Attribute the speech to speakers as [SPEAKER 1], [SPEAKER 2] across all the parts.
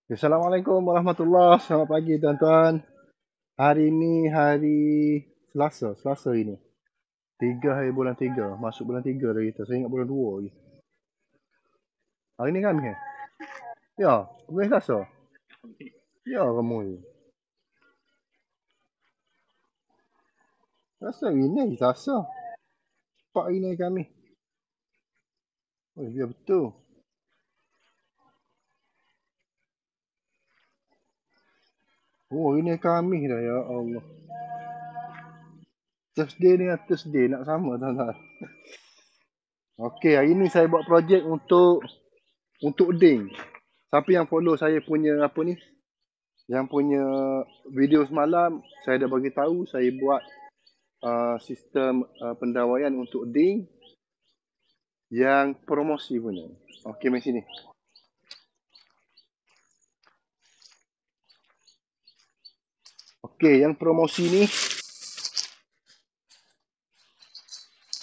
[SPEAKER 1] Assalamualaikum warahmatullahi. Selamat pagi tuan-tuan. Hari ini hari Selasa ini. 3 hari bulan 3. Masuk bulan 3 dah kita. Saya ingat bulan 2 lagi. Hari ni Khamis. Ya, bukan Selasa. Ya, kamu ni. Selasa ini Selasa. 4 hari ni Khamis. Oh, ya betul. Oh, ini Khamis dah, ya Allah. Thursday ni Thursday nak sama tuan-tuan. Okey, hari ni saya buat projek untuk Ding. Siapa yang follow saya punya apa ni? Yang punya video semalam, saya dah bagi tahu saya buat sistem pendawaian untuk Ding yang promosi punya. Okey, mari sini. Okey, yang promosi ni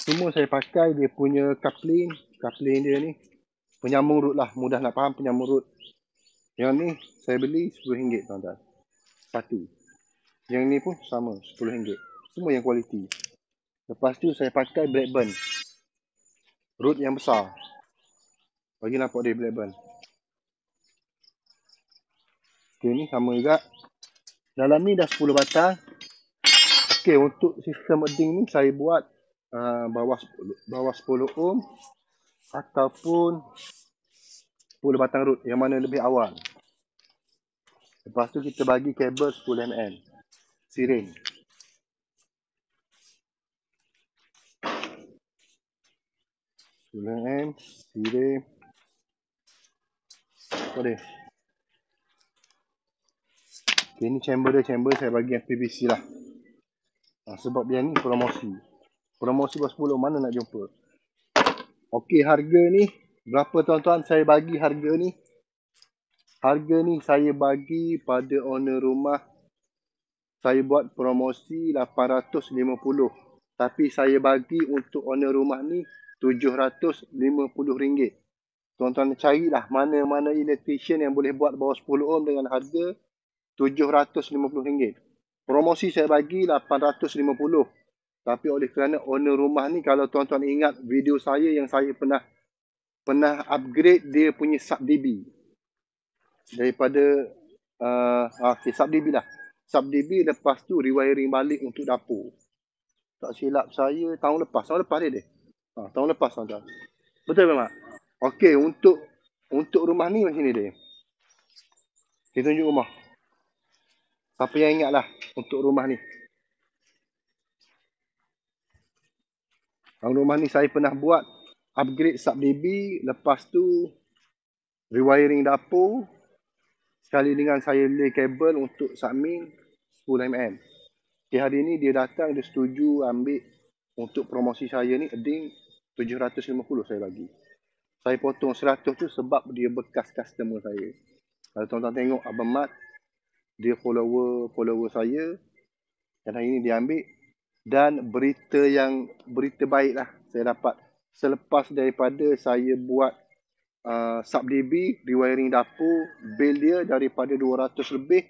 [SPEAKER 1] semua saya pakai dia punya coupling dia ni. Penyambung root lah, mudah nak faham penyambung root. Yang ni saya beli RM10 tuan-tuan. Satu. Yang ni pun sama, RM10. Semua yang kualiti. Lepas tu saya pakai Blackburn. Root yang besar. Bagi nampak dia Blackburn. Okey, ni sama juga. Dalam ni dah 10 batang. Okey, untuk sistem earthing ni saya buat bawah 10 ohm ataupun 10 batang root yang mana lebih awal. Lepas tu kita bagi kabel 10mm siring. Mm siring. Apa dia? Okay, ni chamber saya bagi yang PVC lah. Sebab dia ni promosi bawah 10 mana nak jumpa. Okey, harga ni berapa tuan-tuan saya bagi harga ni? Harga ni saya bagi pada owner rumah. Saya buat promosi 850. Tapi saya bagi untuk owner rumah ni RM750. Tuan-tuan carilah mana-mana electrician yang boleh buat bawah 10 ohm dengan harga RM750. Promosi saya bagi 850. Tapi oleh kerana owner rumah ni, kalau tuan-tuan ingat video saya yang saya pernah upgrade dia punya sub DB. Daripada sub DB lah. Sub DB lepas tu rewiring balik untuk dapur. Tak silap saya tahun lepas dia. Tahun lepas tuan-tuan. Betul memang. Okey, untuk rumah ni macam ni dia. Kita tunjuk rumah. Siapa yang ingat lah untuk rumah ni. Rumah ni saya pernah buat upgrade sub DB, lepas tu rewiring dapur sekali dengan saya lay kabel untuk submin 10mm. Okay, hari ni dia datang, dia setuju ambil untuk promosi saya ni, earthing 750 saya bagi. Saya potong 100 tu sebab dia bekas customer saya. Kalau tuan-tuan tengok Abang Mat, dia follower saya, dan hari ni dia ambil. Dan berita baik lah saya dapat. Selepas daripada saya buat sub DB, rewiring dapur, bil dia daripada 200 lebih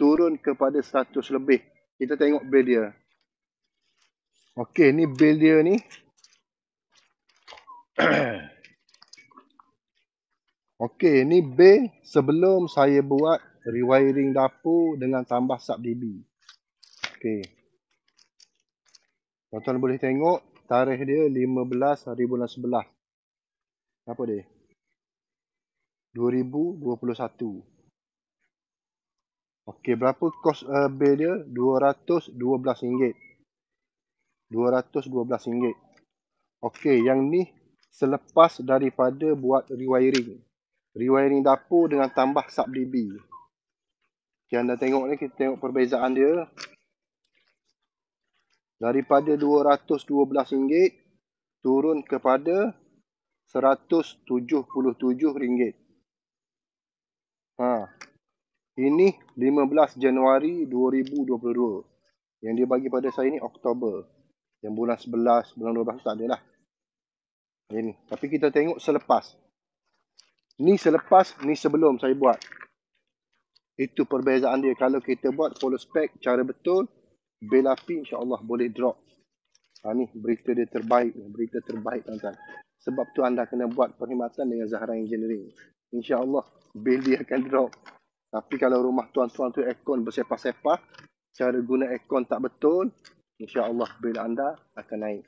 [SPEAKER 1] turun kepada 100 lebih. Kita tengok bil dia. Okey, ni bil dia ni. Okey, ni bil sebelum saya buat rewiring dapur dengan tambah sub DB. Okey. Tuan-tuan boleh tengok tarikh dia 15 hari bulan 11. Apa dia? 2021. Okey, berapa kos bil dia? RM212. RM212. Okey, yang ni selepas daripada buat rewiring. Rewiring dapur dengan tambah sub DB. Okay, anda tengok ni, kita tengok perbezaan dia. Daripada RM212 turun kepada RM177. Ini 15 Januari 2022. Yang dia bagi pada saya ni Oktober. Yang bulan 11, bulan 12 tak ada lah. Ini. Tapi kita tengok selepas. Ni selepas, ni sebelum saya buat. Itu perbezaan dia. Kalau kita buat follow spec cara betul, bel api insya-Allah boleh drop. Ni berita dia terbaik, berita terbaik tuan-tuan. Sebab tu anda kena buat perkhidmatan dengan Zahra Engineering. InsyaAllah bil dia akan drop. Tapi kalau rumah tuan-tuan tu aircon bersepah-sepah, cara guna aircon tak betul, insyaAllah bil anda akan naik.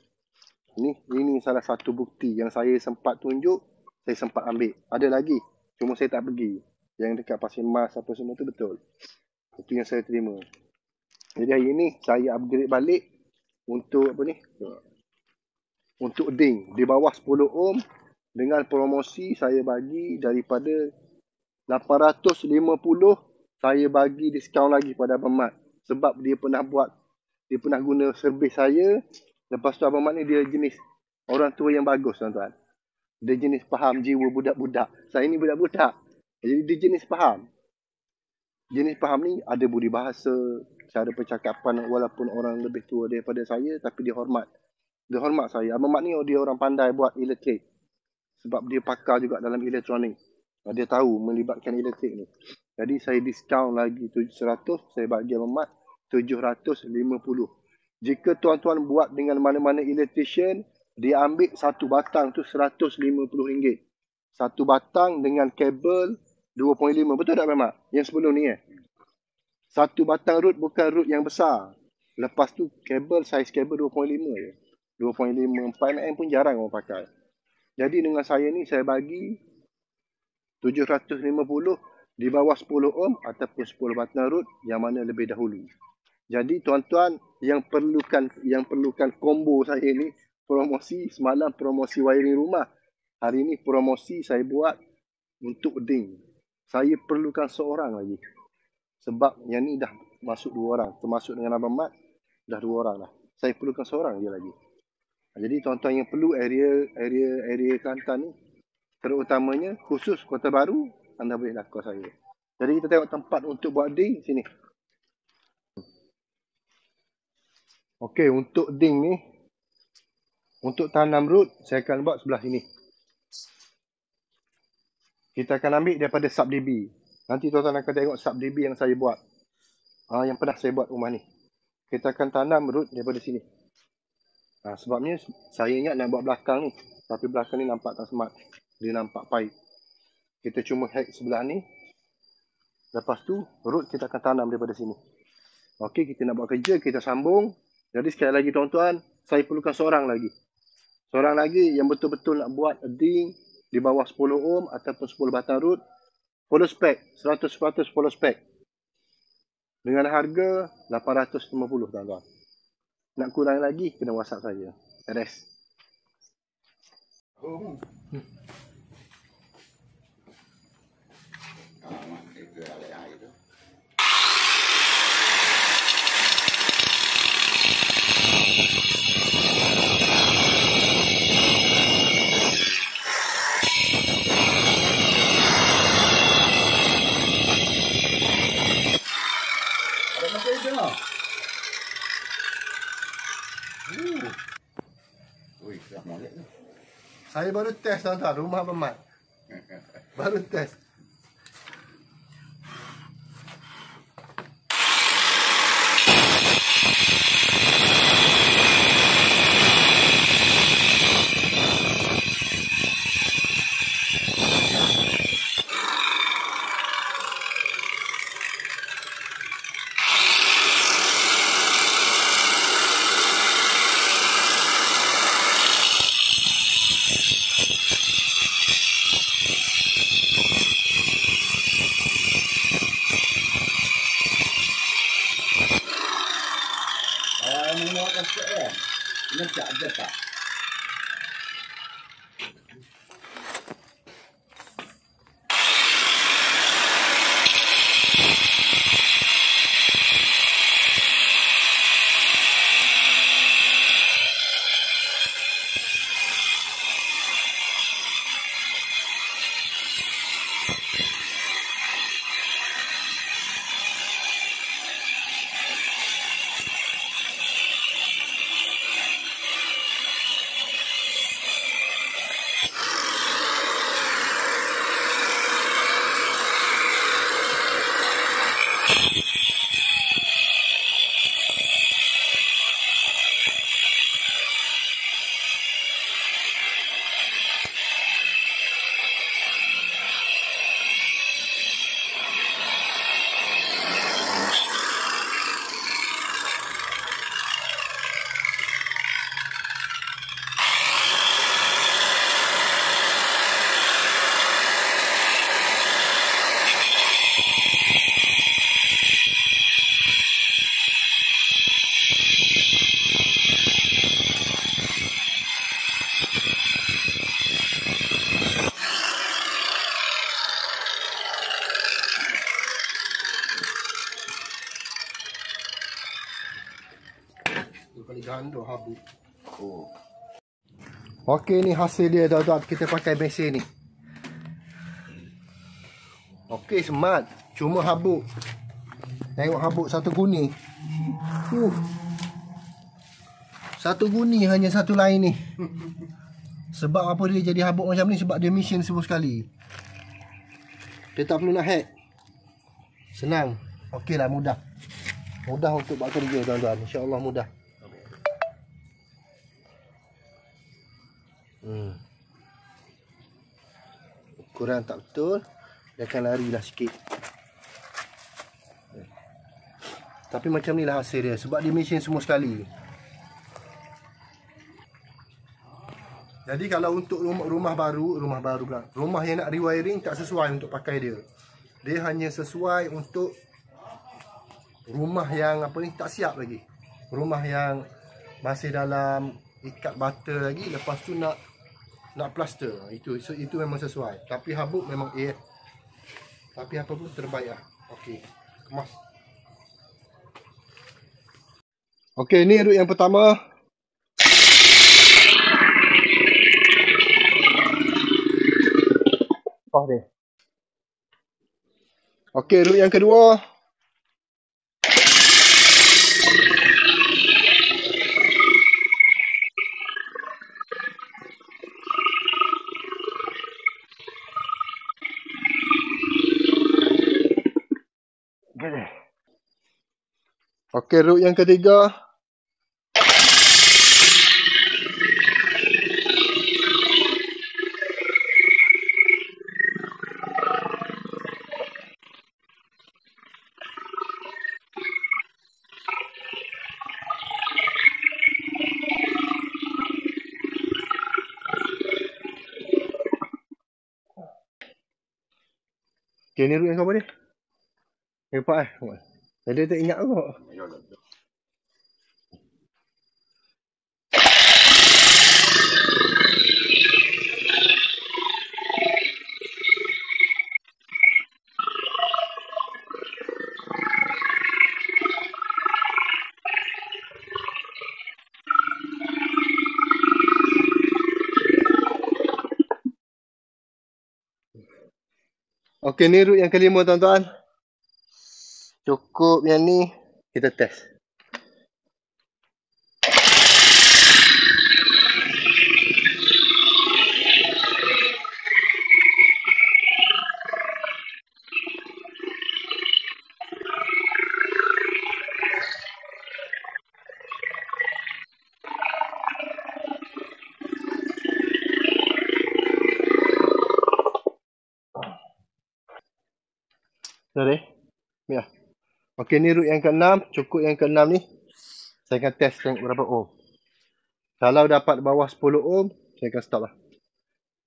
[SPEAKER 1] Ini salah satu bukti yang saya sempat tunjuk, saya sempat ambil. Ada lagi, cuma saya tak pergi. Yang dekat Pasir Mas apa semua tu betul. Itu yang saya terima. Jadi hari ni saya upgrade balik untuk apa ni? Untuk ding di bawah 10 ohm dengan promosi saya bagi daripada 850 saya bagi diskaun lagi pada Abang Mat sebab dia pernah guna servis saya. Lepas tu Abang Mat ni dia jenis orang tua yang bagus tuan-tuan. Dia jenis faham jiwa budak-budak. Saya ni budak-budak. Jadi dia jenis faham. Jenis faham ni ada budi bahasa, cara percakapan walaupun orang lebih tua daripada saya tapi dia hormat. Dia hormat saya. Abang Mat ni dia orang pandai buat elektrik. Sebab dia pakar juga dalam elektronik. Dia tahu melibatkan elektrik ni. Jadi saya diskaun lagi 100. Saya bagi Abang Mat 750. Jika tuan-tuan buat dengan mana-mana electrician, dia ambil satu batang tu RM150. Satu batang dengan kabel 2.5. Betul tak Abang Mat? Yang sebelum ni Satu batang root bukan root yang besar. Lepas tu kabel, saiz kabel 2.5 je. 2.5, 4mm pun jarang orang pakai. Jadi dengan saya ni, saya bagi 750 di bawah 10 ohm ataupun 10 batang root yang mana lebih dahulu. Jadi tuan-tuan yang perlukan combo saya ni, promosi semalam promosi wiring rumah. Hari ni promosi saya buat untuk ding. Saya perlukan seorang lagi. Sebab yang ni dah masuk 2 orang. Termasuk dengan Abang Mat, dah 2 orang lah. Saya perlukan seorang je lagi. Jadi tuan-tuan yang perlu area Kelantan ni, terutamanya khusus Kota Baru, anda boleh call saya. Jadi kita tengok tempat untuk buat ding sini. Okey, untuk ding ni, untuk tanam root, saya akan buat sebelah sini. Kita akan ambil daripada sub-db. Nanti tuan-tuan akan tengok sub-db yang saya buat. Yang pernah saya buat rumah ni. Kita akan tanam root daripada sini. Sebabnya saya ingat nak buat belakang ni. Tapi belakang ni nampak tak smart. Dia nampak pahit. Kita cuma hack sebelah ni. Lepas tu, root kita akan tanam daripada sini. Okey, kita nak buat kerja, kita sambung. Jadi sekali lagi tuan-tuan, saya perlukan seorang lagi. Seorang lagi yang betul-betul nak buat ding di bawah 10 ohm ataupun 10 batang root. Follow spec, 100% follow spec. Dengan harga 850 tuan-tuan. Nak kurang lagi, kena WhatsApp saya. Beres. Saya baru test tuan-tuan, rumah Abang Mat. Baru test. Lencak je tak? kali ganda habuk. Oh. Okey, ni hasil dia tuan-tuan. Kita pakai mesin ni. Okey, smart. Cuma habuk. Tengok habuk satu guni. Satu guni hanya satu lain ni. Sebab apa dia jadi habuk macam ni? Sebab dia mesin semua sekali. Dia tak perlu nak hack. Senang. Okey lah, mudah. Mudah untuk buat kerja tuan-tuan. InsyaAllah mudah. Ukuran tak betul, dia akan larilah sikit. Tapi macam ni lah hasil dia. Sebab dia mesin semua sekali. Jadi kalau untuk rumah baru pula, rumah yang nak rewiring tak sesuai untuk pakai dia. Dia hanya sesuai untuk rumah yang apa ni tak siap lagi. Rumah yang masih dalam ikat bata lagi, lepas tu nak plaster. Itu memang sesuai. Tapi habuk memang tapi apa pun terbaik lah. Okey, kemas. Okey, ni root yang pertama. Dia. Okey, root yang kedua. Okey, root yang ketiga. Okey, ni root yang apa ni? Hebat Jadi tak ingat kot. Okey, ni root yang kelima tuan-tuan. Cukup yang ni kita test. Sorry. Ya. Okey, ni root yang ke-6. Cukup yang ke-6 ni. Saya akan test tengok berapa ohm. Kalau dapat bawah 10 ohm, saya akan stop lah.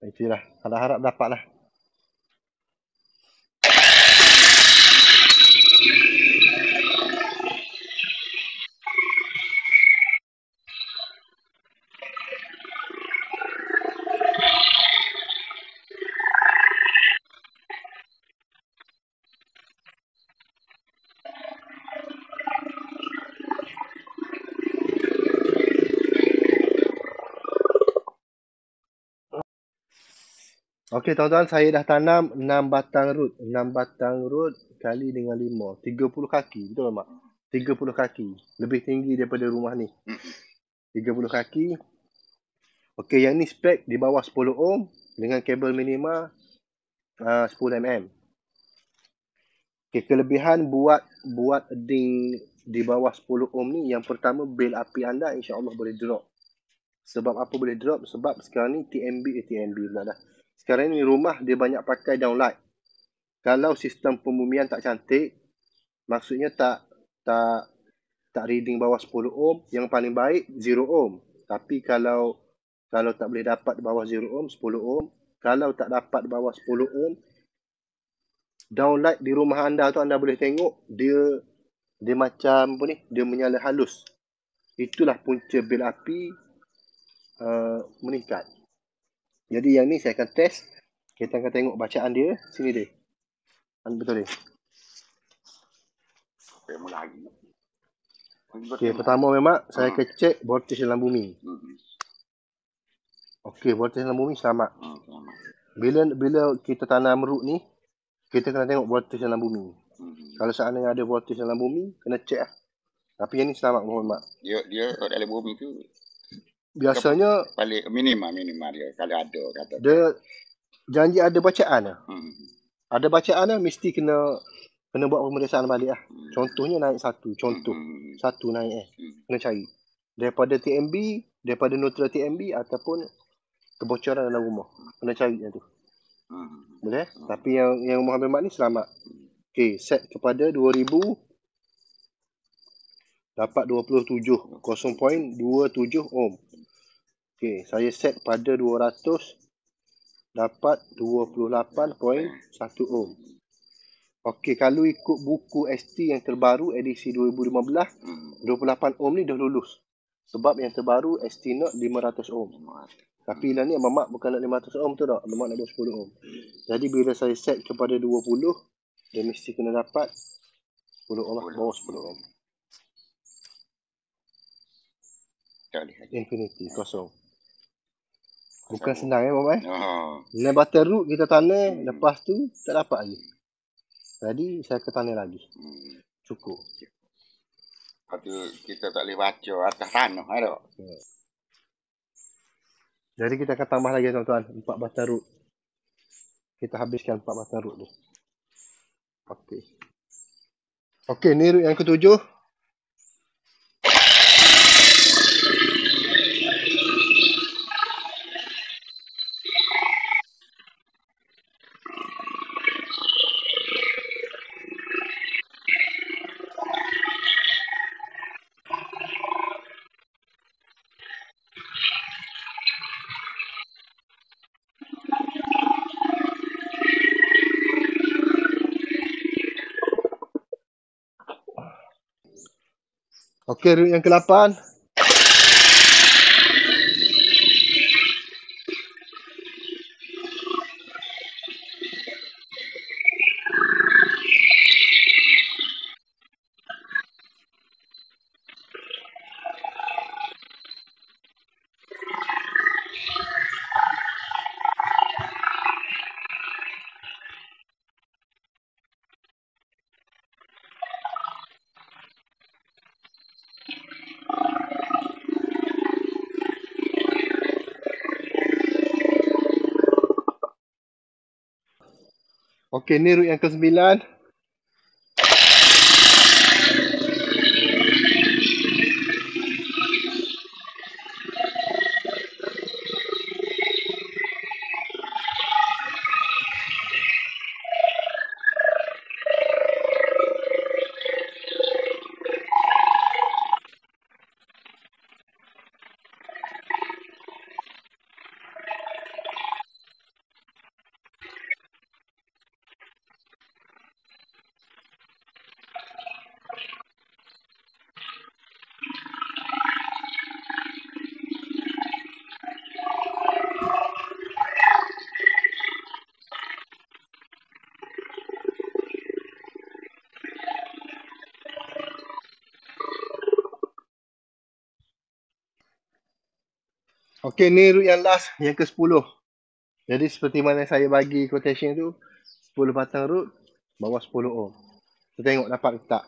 [SPEAKER 1] Itulah. Harap-harap dapat lah. Okey tuan-tuan, saya dah tanam 6 batang root. 6 batang root kali dengan 5. 30 kaki. Betul tak, Mak? 30 kaki. Lebih tinggi daripada rumah ni. 30 kaki. Okey, yang ni spek di bawah 10 ohm dengan kabel minima 10 mm. Okey, kelebihan buat di bawah 10 ohm ni, yang pertama bil api anda insya-Allah boleh drop. Sebab apa boleh drop? Sebab sekarang ni TNB pula dah. Sekarang ni rumah dia banyak pakai downlight. Kalau sistem pembumian tak cantik, maksudnya tak reading bawah 10 ohm, yang paling baik 0 ohm. Tapi kalau tak boleh dapat bawah 0 ohm, 10 ohm, kalau tak dapat bawah 10 ohm, downlight di rumah anda tu anda boleh tengok dia macam apa ni? Dia menyala halus. Itulah punca bil api meningkat. Jadi yang ni saya akan test. Kita akan tengok bacaan dia. Sini dia. Betul dia. Okey, pertama memang saya akan cek voltage dalam bumi. Okey, voltage dalam bumi selamat. Bila kita tanam root ni, kita kena tengok voltage dalam bumi. Kalau seandainya ada voltage dalam bumi, kena cek lah. Tapi yang ni selamat Muhammad.
[SPEAKER 2] Dia dalam bumi tu
[SPEAKER 1] biasanya
[SPEAKER 2] paling minima dia kalau ada kata.
[SPEAKER 1] Dia janji ada bacaan lah. Ada bacaan lah, mesti kena buat pemeriksaan balik lah. Contohnya naik satu, satu naik kena cari. Daripada TMB, daripada neutral TMB ataupun kebocoran dalam rumah. Kena cari yang tu. Boleh? Tapi yang Muhammad ni selamat. Okey, set kepada 2000 dapat 27, 0.27 ohm. Okey, saya set pada 200 dapat 28.1 ohm. Okey, kalau ikut buku ST yang terbaru edisi 2015, 28 ohm ni dah lulus. Sebab yang terbaru ST Note 500 ohm. Tapi lah ni Mamak bukan nak 500 ohm tu tak. Mamak nak buat 10 ohm. Jadi bila saya set kepada 20, dia mesti kena dapat 10 ohm lah. Bawah 10 ohm. Infinity, kosong. Bukan senang Mamak Nilai button root kita tanam, lepas tu tak dapat lagi. Jadi saya akan tanam lagi. Cukup.
[SPEAKER 2] Lepas tu kita tak boleh baca atas tanah ada.
[SPEAKER 1] Jadi kita akan tambah lagi tuan-tuan, 4 batang root. Kita habiskan 4 batang root ni. Okey. Okey, ni root yang ketujuh. Okey, root yang ke-8. Okey, ni root yang ke-9. Okey, ni root yang last, yang ke-10. Jadi seperti mana saya bagi quotation tu, 10 batang root, bawah 10 ohm. Kita tengok dapat ke tak.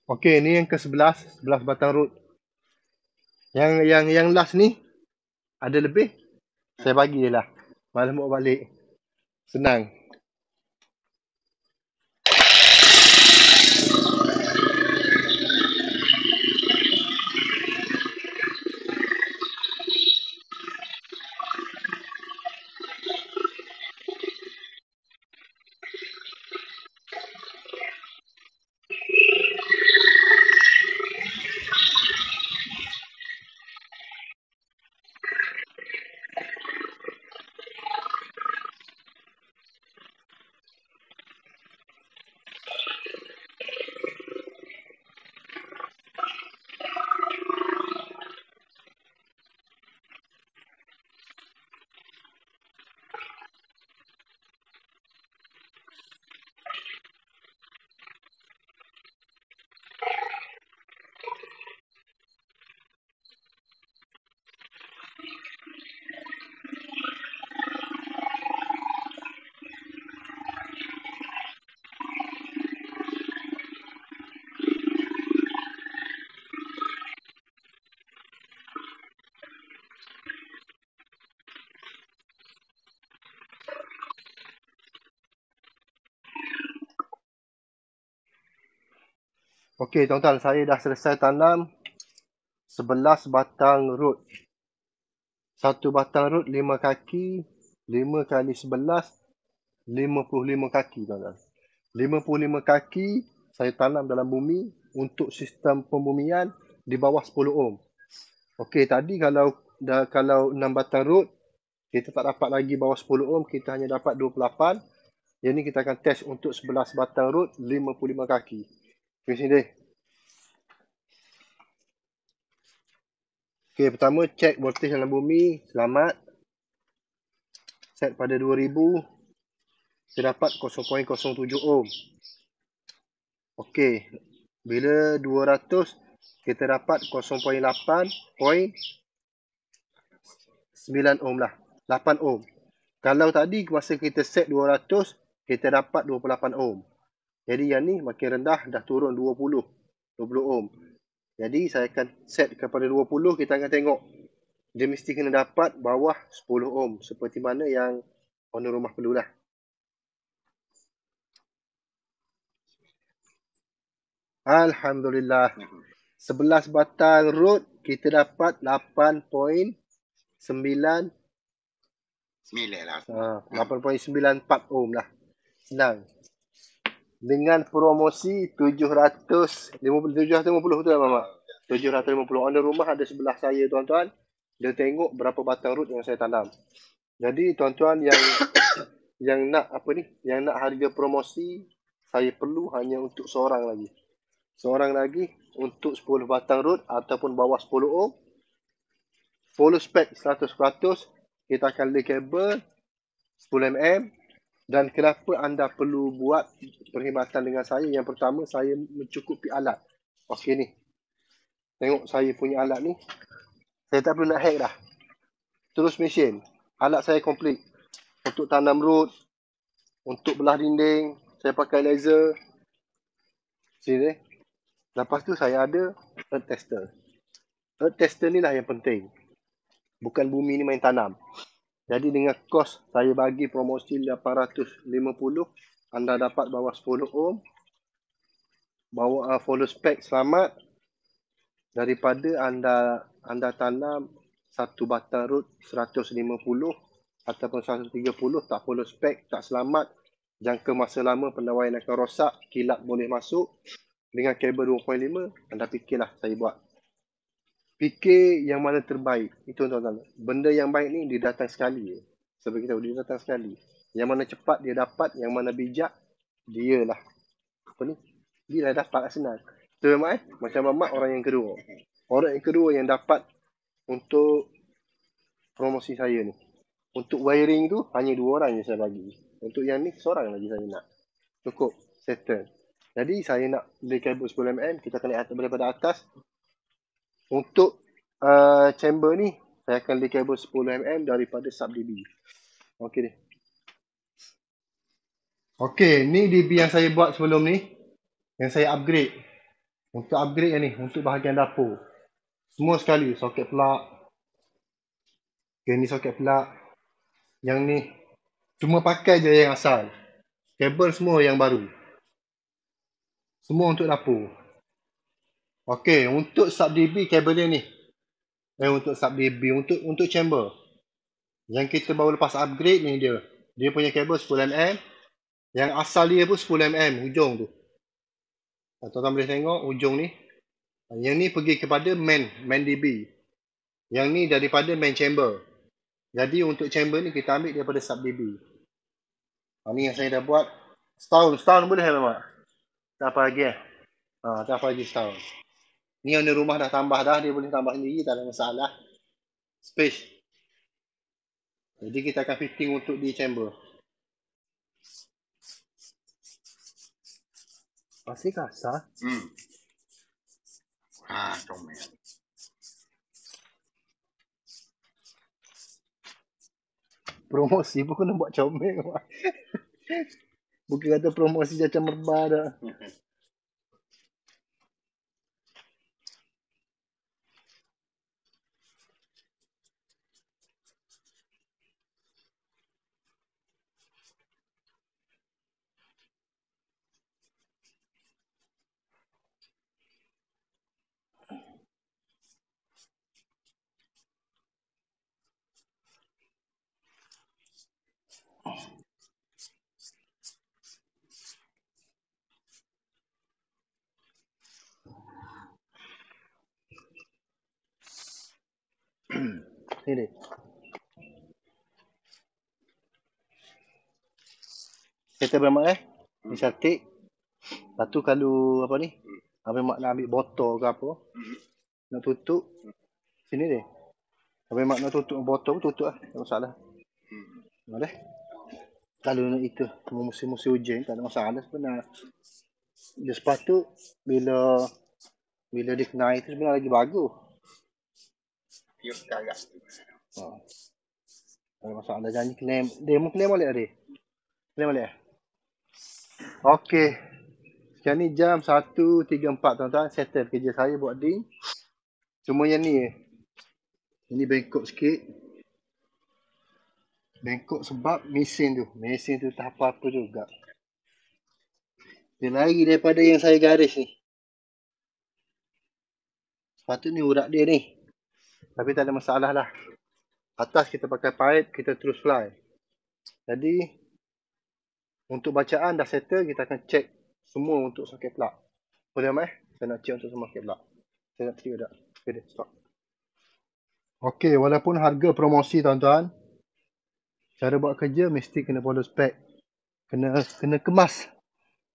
[SPEAKER 1] Okey, ni yang ke-11, 11 batang root. Yang last ni ada lebih, saya bagi je lah. Malas mau balik. Senang. Okey, tuan-tuan, saya dah selesai tanam 11 batang root. Satu batang root 5 kaki, 5 kali 11, 55 kaki, tuan-tuan. 55 kaki saya tanam dalam bumi untuk sistem pembumian di bawah 10 ohm. Okey, tadi kalau 6 batang root, kita tak dapat lagi bawah 10 ohm, kita hanya dapat 28. Yang ni kita akan test untuk 11 batang root 55 kaki. Okey, sini deh. Okey, pertama cek voltage dalam bumi. Selamat. Set pada 2000. Saya dapat 0.07 ohm. Okey, bila 200 kita dapat 0.8.9 ohm lah. 8 ohm. Kalau tadi masa kita set 200, kita dapat 28 ohm. Jadi yang ni makin rendah, dah turun 20 ohm. Jadi saya akan set kepada 20, kita akan tengok. Dia mesti kena dapat bawah 10 ohm. Seperti mana yang owner rumah perlulah. Alhamdulillah. 11 batang root kita dapat 8.9
[SPEAKER 2] lah.
[SPEAKER 1] 8.94 ohm lah. Senang. Dengan promosi 750 betul tak Mama? 750. Owner rumah ada sebelah saya tuan-tuan. Dia tengok berapa batang root yang saya tanam. Jadi tuan-tuan yang nak yang nak harga promosi, saya perlu hanya untuk seorang lagi. Seorang lagi untuk 10 batang root ataupun bawah 10 ohm. Full spec 100%, kita akan lay kabel 10mm. Dan kenapa anda perlu buat perkhidmatan dengan saya? Yang pertama, saya mencukupi alat. Okey ni. Tengok saya punya alat ni. Saya tak perlu nak hack dah. Terus mesin. Alat saya komplit. Untuk tanam root, untuk belah dinding, saya pakai laser. Sini. Lepas tu saya ada earth tester. Earth tester ni lah yang penting. Bukan bumi ni main tanam. Jadi dengan kos saya bagi promosi 850, anda dapat bawah 10 ohm. Bawa follow spec selamat. Daripada anda tanam satu batang root 150 ataupun 130, tak follow spec, tak selamat. Jangka masa lama pendawaian akan rosak, kilat boleh masuk. Dengan kabel 2.5, anda fikirlah saya buat. Fikir yang mana terbaik. Itu tuan-tuan. Benda yang baik ni dia datang sekali. Seperti kita tahu, dia datang sekali. Yang mana cepat dia dapat, yang mana bijak, dia lah. Dia dah dapat lah, senang. Betul Mak Macam Mamat orang yang kedua. Orang yang kedua yang dapat untuk promosi saya ni. Untuk wiring tu, hanya 2 orang je saya bagi. Untuk yang ni, seorang lagi saya nak. Cukup. Settle. Jadi saya nak lay kabel 10mm, kita akan naik daripada atas. Untuk chamber ni, saya akan lay kabel 10mm daripada sub-DB. Okey ni. Okey, ni DB yang saya buat sebelum ni. Yang saya upgrade. Untuk upgrade yang ni, untuk bahagian dapur. Semua sekali, soket plug. Okay, ni soket plug. Yang ni, cuma pakai je yang asal. Kabel semua yang baru. Semua untuk dapur. Okay, untuk sub DB kabel dia ni. Untuk sub DB, untuk chamber. Yang kita baru lepas upgrade ni dia. Dia punya kabel 10mm. Yang asal dia pun 10mm hujung tu. Tuan-tuan boleh tengok hujung ni. Yang ni pergi kepada main DB. Yang ni daripada main chamber. Jadi untuk chamber ni kita ambil daripada sub DB. Ni yang saya dah buat setahun boleh memang. Tak apa lagi tak apa lagi setahun. Ni owner rumah dah tambah dah, dia boleh tambah sendiri, tak ada masalah. Space. Jadi kita akan fitting untuk di chamber. Masih kasar.
[SPEAKER 2] Comel.
[SPEAKER 1] Promosi pun kena buat comel. Bukan kata promosi macam merbah dah. Sini. Kita bermak Ni cantik. Lepas tu kalau apa ni? Apa mak nak ambil botol ke apa? Nak tutup. Sini dia. Apa mak nak tutup botol pun tutup lah. Tak masalah. Boleh. Kalau nak itu musim-musim hujan tak ada masalah sebenarnya. Dia sepatut bila dia kena air tu sebenarnya lagi bagus.
[SPEAKER 2] Tiup agak.
[SPEAKER 1] Tak ada masalah janji claim. Dia mau claim balik dia. Claim balik. Okey. Sekarang ni jam 1.34 tuan-tuan. Settle kerja saya buat ding. Cuma yang ni ini bengkok sikit. Bengkok sebab mesin tu. Mesin tu tak apa-apa juga. Dia lari daripada yang saya garis ni. Sepatutnya urat dia ni. Tapi tak ada masalah lah. Atas kita pakai pipe, kita terus fly. Jadi, untuk bacaan dah settle, kita akan check semua untuk soket plug. Boleh Mak? Saya nak check untuk semua soket plug. Saya nak clear dah. Okay, stop. Okay, walaupun harga promosi tuan-tuan, cara buat kerja mesti kena follow spec. Kena kemas.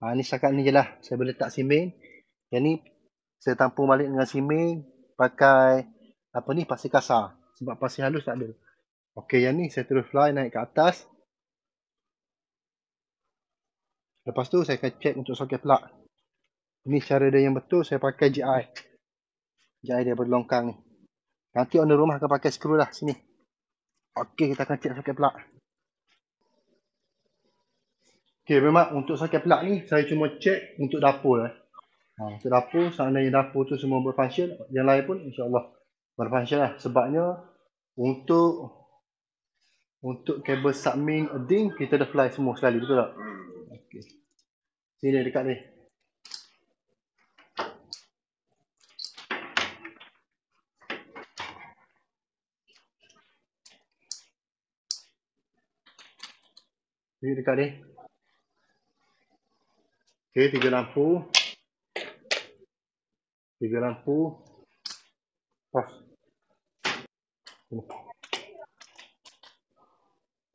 [SPEAKER 1] Ni setakat ni je lah. Saya boleh letak simen. Yang ni, saya tampung balik dengan simen. Pakai, pasir kasar. Sebab pasir halus tak ada. Okey, yang ni saya terus fly naik ke atas. Lepas tu saya akan check untuk soket plug. Ini cara dia yang betul, saya pakai GI. GI dia berlongkang ni. Nanti owner rumah akan pakai skru lah sini. Okey, kita akan check soket plug. Okey, memang untuk soket plug ni saya cuma check untuk dapur untuk dapur, seandainya dapur tu semua berfunction, yang lain pun insya-Allah berfunction lah. Sebabnya untuk kabel submain ading kita dah fly semua sekali, betul tak? Okey. Sini dekat ni. Sini dekat ni. Okey, 3 lampu. 3 lampu. Pas.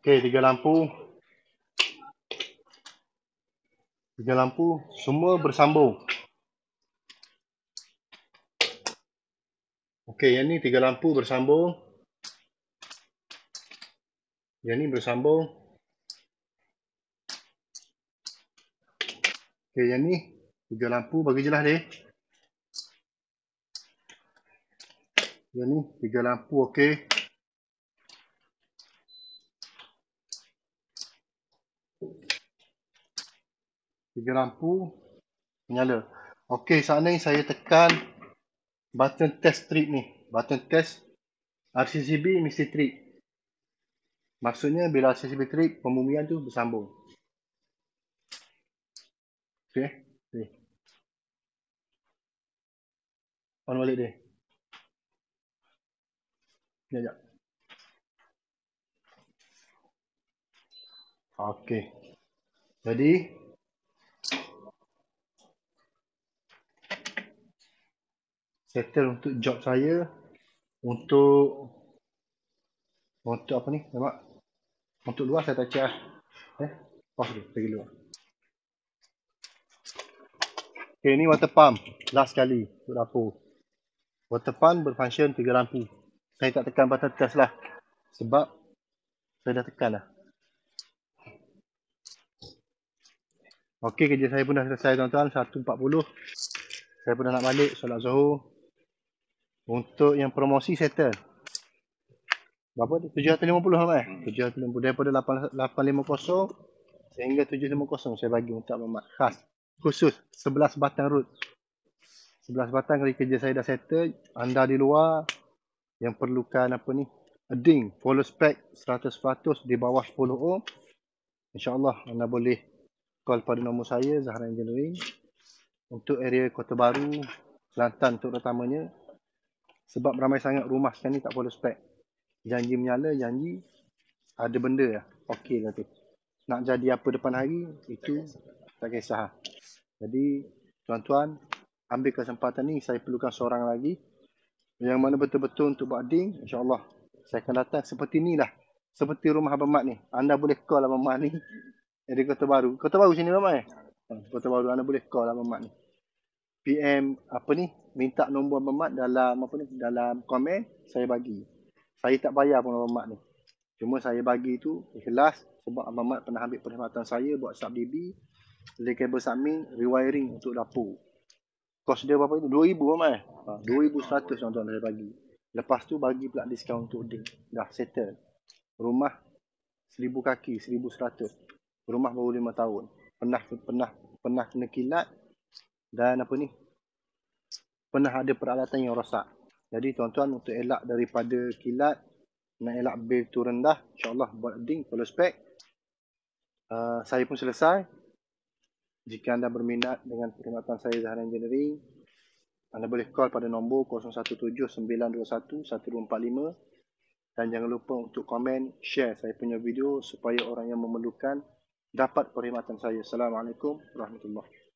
[SPEAKER 1] Okey, 3 lampu. 3 lampu semua bersambung. Okey, yang ni 3 lampu bersambung. Yang ni bersambung. Okey, yang ni 3 lampu bagi jelas dia. Yang ni 3 lampu okey. Tiga lampu menyala. Okey, saat ni saya tekan button test trip ni. Button test RCCB mesti trip. Maksudnya bila RCCB trip, pembumian tu bersambung. Okey. Okay. On balik dia. Sekejap. Okey. Jadi settle untuk job saya untuk apa ni? Nampak? Untuk luar saya tak cek lah. Pause dia, pergi luar. Okay, ni water pump. Last kali untuk dapur. Water pump berfunction 3 lampu. Saya tak tekan button test lah. Sebab saya dah tekan lah. Okey, kerja saya pun dah selesai tuan-tuan. 1.40. Saya pun dah nak balik solat Zuhur. Untuk yang promosi settle. Berapa tu? 750 ramai? 750. Daripada 850 sehingga 750 saya bagi untuk abang mat. Khas. Khusus 11 batang root. 11 batang kali kerja saya dah settle. Anda di luar yang perlukan apa ni? Ading. Follow spec 100% di bawah 10 ohm. InsyaAllah anda boleh call pada nombor saya, Zahra Engineering. Untuk area Kota Baru, Kelantan terutamanya. Sebab ramai sangat rumah sekarang ni tak follow spec. Janji menyala, janji ada benda lah. Okey nanti. Nak jadi apa depan hari, itu tak kisah. Jadi, tuan-tuan, ambil kesempatan ni, saya perlukan seorang lagi. Yang mana betul-betul untuk buat ding, insyaAllah. Saya akan datang seperti ni lah. Seperti rumah Abang Mat ni. Anda boleh call Abang Mat ni. Dari Kota Baru. Kota Baru sini Abang Mat Kota Baru, anda boleh call Abang Mat ni. PM apa ni, minta nombor Abang Mat dalam apa ni, dalam komen saya bagi. Saya tak bayar pun Abang Mat ni. Cuma saya bagi tu ikhlas sebab Abang Mat pernah ambil perkhidmatan saya buat sub DB, lay kabel subming, rewiring untuk dapur. Kos dia berapa itu? 2000 Abang Mat. 2100 tuan-tuan saya bagi. Lepas tu bagi pula diskaun untuk ding. Dah settle. Rumah 1000 kaki, 1100. Rumah baru 5 tahun. Pernah kena kilat dan apa ni? Pernah ada peralatan yang rosak. Jadi tuan-tuan, untuk elak daripada kilat, nak elak bil tu rendah, insyaAllah buat ding, follow spec. Saya pun selesai. Jika anda berminat dengan perkhidmatan saya Zahra Engineering, anda boleh call pada nombor 0179211245. Dan jangan lupa untuk komen, share saya punya video supaya orang yang memerlukan dapat perkhidmatan saya. Assalamualaikum warahmatullahi wabarakatuh.